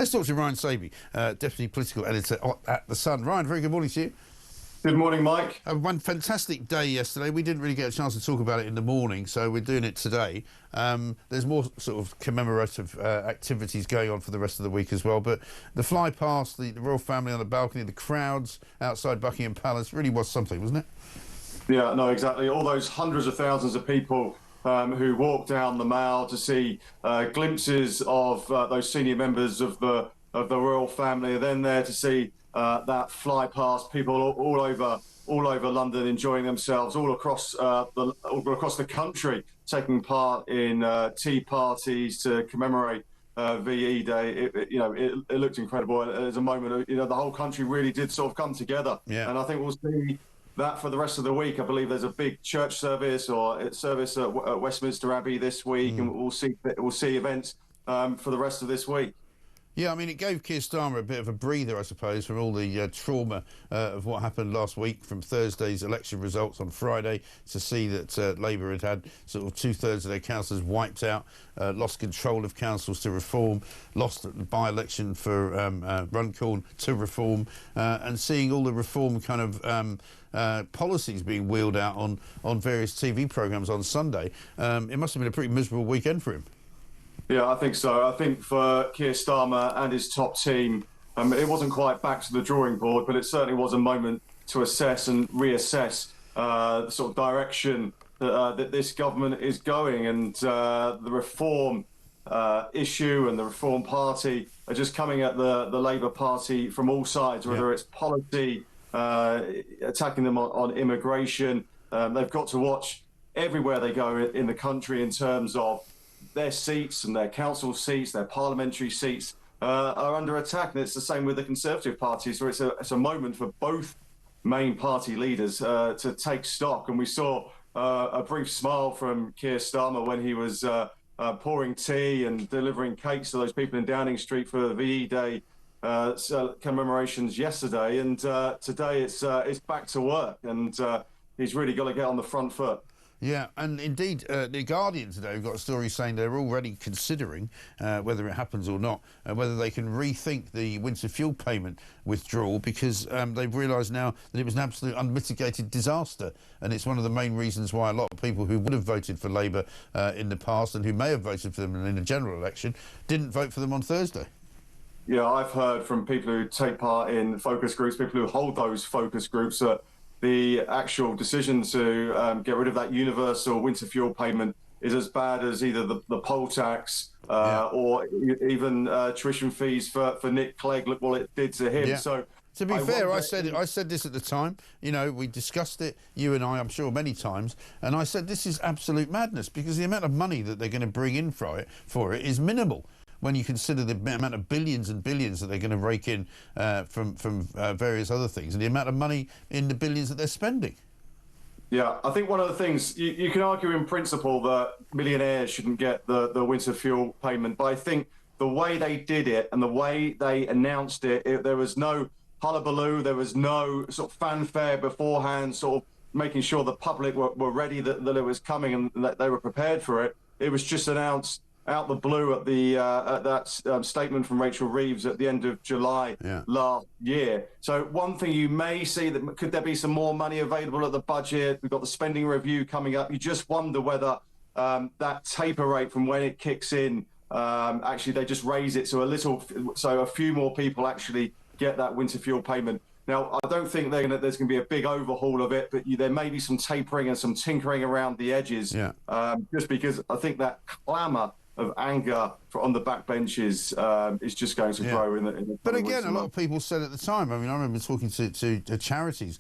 Let's talk to Ryan Sabey, Deputy Political Editor at The Sun. Ryan, very good morning to you. Good morning, Mike. One fantastic day yesterday. We didn't really get a chance to talk about it in the morning, so we're doing it today. There's more sort of commemorative activities going on for the rest of the week as well, but the fly past, the royal family on the balcony, the crowds outside Buckingham Palace really was something, wasn't it? Yeah, no, exactly. All those hundreds of thousands of people who walked down the Mall to see glimpses of those senior members of the royal family, are then there to see that fly past, people all over London enjoying themselves, all across the country taking part in tea parties to commemorate VE Day. It looked incredible. It was a moment, the whole country really did sort of come together. Yeah. And I think we'll see that for the rest of the week. I believe there's a big church service at Westminster Abbey this week, and we'll see events for the rest of this week. Yeah, I mean, it gave Keir Starmer a bit of a breather, I suppose, from all the trauma of what happened last week, from Thursday's election results on Friday, to see that Labour had sort of 2/3 of their councillors wiped out, lost control of councils to reform, lost the by-election for Runcorn to reform, and seeing all the reform kind of policies being wheeled out on various TV programmes on Sunday. It must have been a pretty miserable weekend for him. Yeah, I think so. I think for Keir Starmer and his top team, it wasn't quite back to the drawing board, but it certainly was a moment to assess and reassess the sort of direction that this government is going. And the reform issue and the Reform Party are just coming at the Labour Party from all sides, whether it's policy, attacking them on immigration. They've got to watch everywhere they go in the country in terms of their seats and their council seats, their parliamentary seats are under attack. And it's the same with the Conservative Party. So it's a moment for both main party leaders to take stock. And we saw a brief smile from Keir Starmer when he was pouring tea and delivering cakes to those people in Downing Street for the VE Day commemorations yesterday. And today it's back to work. And he's really got to get on the front foot. Yeah, and indeed, The Guardian today have got a story saying they're already considering, whether it happens or not, whether they can rethink the winter fuel payment withdrawal, because they've realised now that it was an absolute unmitigated disaster. And it's one of the main reasons why a lot of people who would have voted for Labour in the past and who may have voted for them in a general election didn't vote for them on Thursday. Yeah, I've heard from people who take part in focus groups, people who hold those focus groups, that the actual decision to get rid of that universal winter fuel payment is as bad as either the poll tax or even tuition fees for Nick Clegg. Look what it did to him. Yeah. So, to be fair, I said this at the time. You know, we discussed it, you and I'm sure, many times, and I said this is absolute madness, because the amount of money that they're going to bring in for it is minimal when you consider the amount of billions and billions that they're going to rake in from various other things, and the amount of money in the billions that they're spending. Yeah, I think one of the things, you can argue in principle that millionaires shouldn't get the winter fuel payment, but I think the way they did it and the way they announced it, there was no hullabaloo, there was no sort of fanfare beforehand, sort of making sure the public were ready that it was coming and that they were prepared for it. It was just announced out the blue at that statement from Rachel Reeves at the end of July last year. So one thing you may see, that could there be some more money available at the budget? We've got the spending review coming up. You just wonder whether that taper rate from when it kicks in, actually they just raise it so a few more people actually get that winter fuel payment. Now, I don't think there's going to be a big overhaul of it, but there may be some tapering and some tinkering around the edges, just because I think that clamour of anger on the backbenches is just going to grow in the But again, a lot of people said at the time, I mean, I remember talking to charities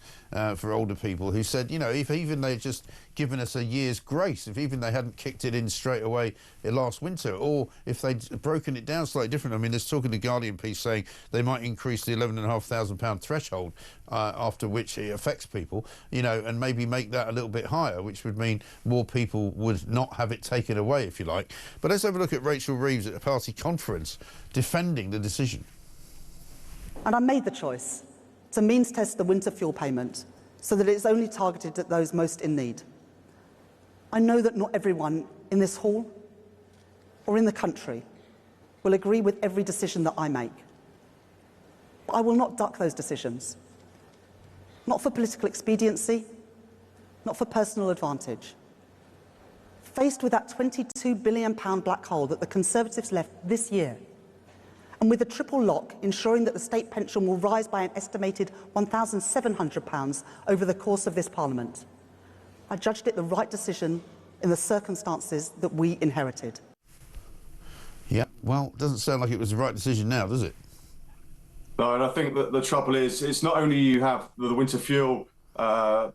for older people who said, you know, if even they'd just given us a year's grace, if even they hadn't kicked it in straight away last winter, or if they'd broken it down slightly different. I mean, there's talk in the Guardian piece saying they might increase the £11,500 threshold after which it affects people, you know, and maybe make that a little bit higher, which would mean more people would not have it taken away, if you like. But let's have a look at Rachel Reeves at a party conference defending the decision. And I made the choice to means test the winter fuel payment so that it's only targeted at those most in need. I know that not everyone in this hall or in the country will agree with every decision that I make. But I will not duck those decisions. Not for political expediency, not for personal advantage. Faced with that £22 billion black hole that the Conservatives left this year, and with a triple lock ensuring that the state pension will rise by an estimated £1,700 over the course of this Parliament, I judged it the right decision in the circumstances that we inherited. Yeah, well, doesn't sound like it was the right decision now, does it? No, and I think that the trouble is, it's not only you have the winter fuel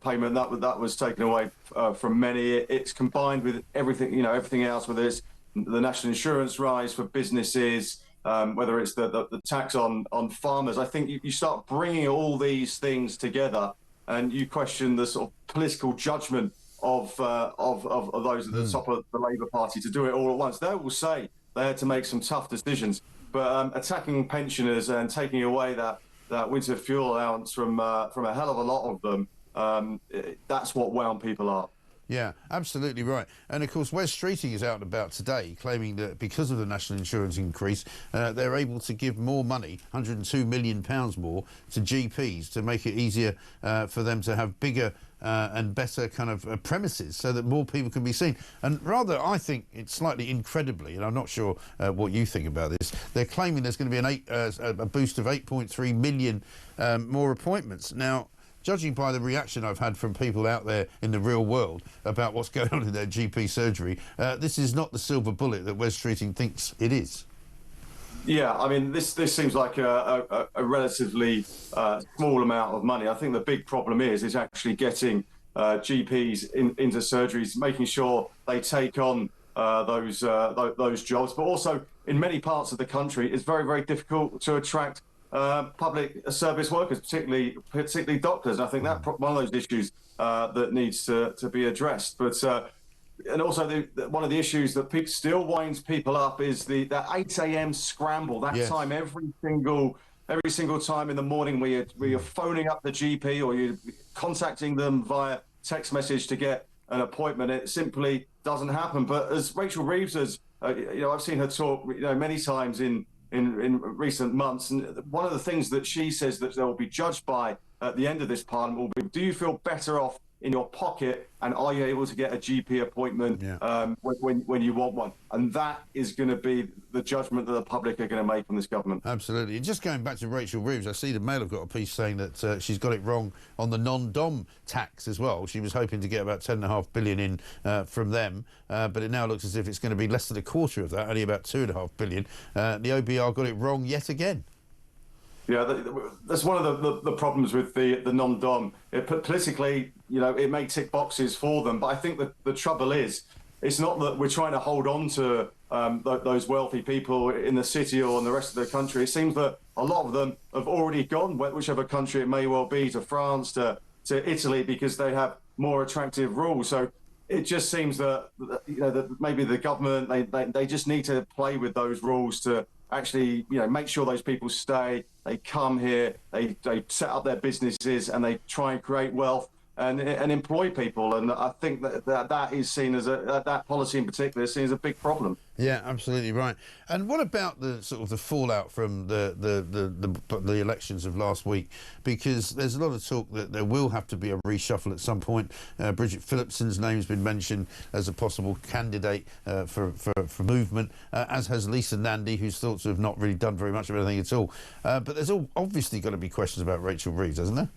payment that was taken away from many. It's combined with everything, everything else, whether it's the national insurance rise for businesses, whether it's the tax on farmers. I think you start bringing all these things together, and you question the sort of political judgment of those at the top of the Labour Party to do it all at once. They will say they had to make some tough decisions, but attacking pensioners and taking away that winter fuel allowance from a hell of a lot of them, that's what wound people up. Yeah, absolutely right. And of course, Wes Streeting is out and about today claiming that because of the national insurance increase, they're able to give more money, £102 million more, to GPs to make it easier for them to have bigger and better kind of premises so that more people can be seen. And rather, I think it's slightly incredibly, and I'm not sure what you think about this, they're claiming there's going to be a boost of 8.3 million more appointments. Now, judging by the reaction I've had from people out there in the real world about what's going on in their GP surgery, this is not the silver bullet that Wes Streeting thinks it is. Yeah, I mean, this seems like a relatively small amount of money. I think the big problem is actually getting GPs into surgeries, making sure they take on those jobs. But also, in many parts of the country, it's very, very difficult to attract public service workers, particularly doctors. And I think that's one of those issues that needs to be addressed. But and also one of the issues that still winds people up is that 8 a.m. scramble. That Yes. time every single time in the morning where you're phoning up the GP or you're contacting them via text message to get an appointment. It simply doesn't happen. But as Rachel Reeves has, I've seen her talk, many times in recent months, and one of the things that she says that they'll be judged by at the end of this Parliament will be: do you feel better off in your pocket, and are you able to get a GP appointment when you want one? And that is going to be the judgment that the public are going to make on this government. Absolutely. And just going back to Rachel Reeves, I see the Mail have got a piece saying that she's got it wrong on the non-dom tax as well. She was hoping to get about $10.5 billion in from them, but it now looks as if it's going to be less than a quarter of that, only about $2.5 billion. The OBR got it wrong yet again. Yeah, that's one of the problems with the non-dom. Politically, it may tick boxes for them, but I think that the trouble is, it's not that we're trying to hold on to those wealthy people in the city or in the rest of the country. It seems that a lot of them have already gone, whichever country it may well be, to France, to Italy, because they have more attractive rules. So it just seems that that maybe the government they just need to play with those rules to actually make sure those people stay. They come here, they set up their businesses, and they try and create wealth and employ people. And I think that is seen as that policy in particular is seen as a big problem. Yeah, absolutely right. And what about the sort of the fallout from the elections of last week? Because there's a lot of talk that there will have to be a reshuffle at some point. Bridget Phillipson's name's been mentioned as a possible candidate for movement, as has Lisa Nandy, who's thought to have not really done very much of anything at all. But there's obviously got to be questions about Rachel Reeves, hasn't there?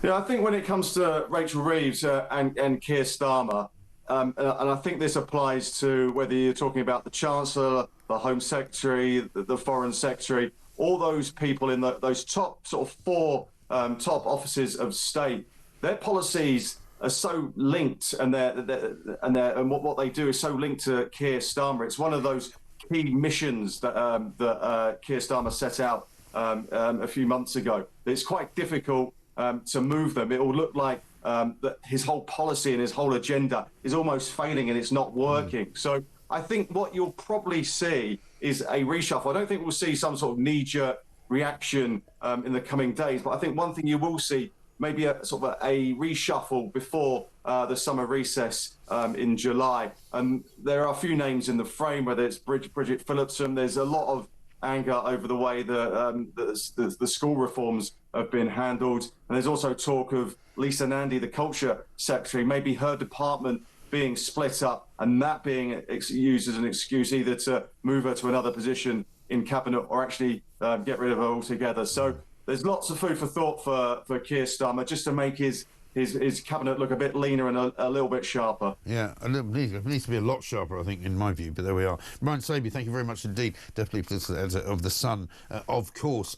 Yeah, I think when it comes to Rachel Reeves and Keir Starmer, and I think this applies to whether you're talking about the Chancellor, the Home Secretary, the Foreign Secretary, all those people in those top sort of four top offices of state, their policies are so linked, and what they do is so linked to Keir Starmer. It's one of those key missions that Keir Starmer set out a few months ago. It's quite difficult to move them. It will look like that his whole policy and his whole agenda is almost failing and it's not working. So I think what you'll probably see is a reshuffle. I don't think we'll see some sort of knee-jerk reaction in the coming days, but I think one thing you will see, maybe a sort of a reshuffle before the summer recess in July. And there are a few names in the frame, whether it's Bridget Phillipson. There's a lot of anger over the way the school reforms have been handled. And there's also talk of Lisa Nandy, the culture secretary, maybe her department being split up and that being used as an excuse either to move her to another position in cabinet or actually get rid of her altogether. So there's lots of food for thought for Keir Starmer, just to make his cabinet look a bit leaner and a little bit sharper. Yeah, it needs to be a lot sharper, I think, in my view, but there we are. Ryan Sabey, thank you very much indeed. Deputy Political Editor of The Sun, of course.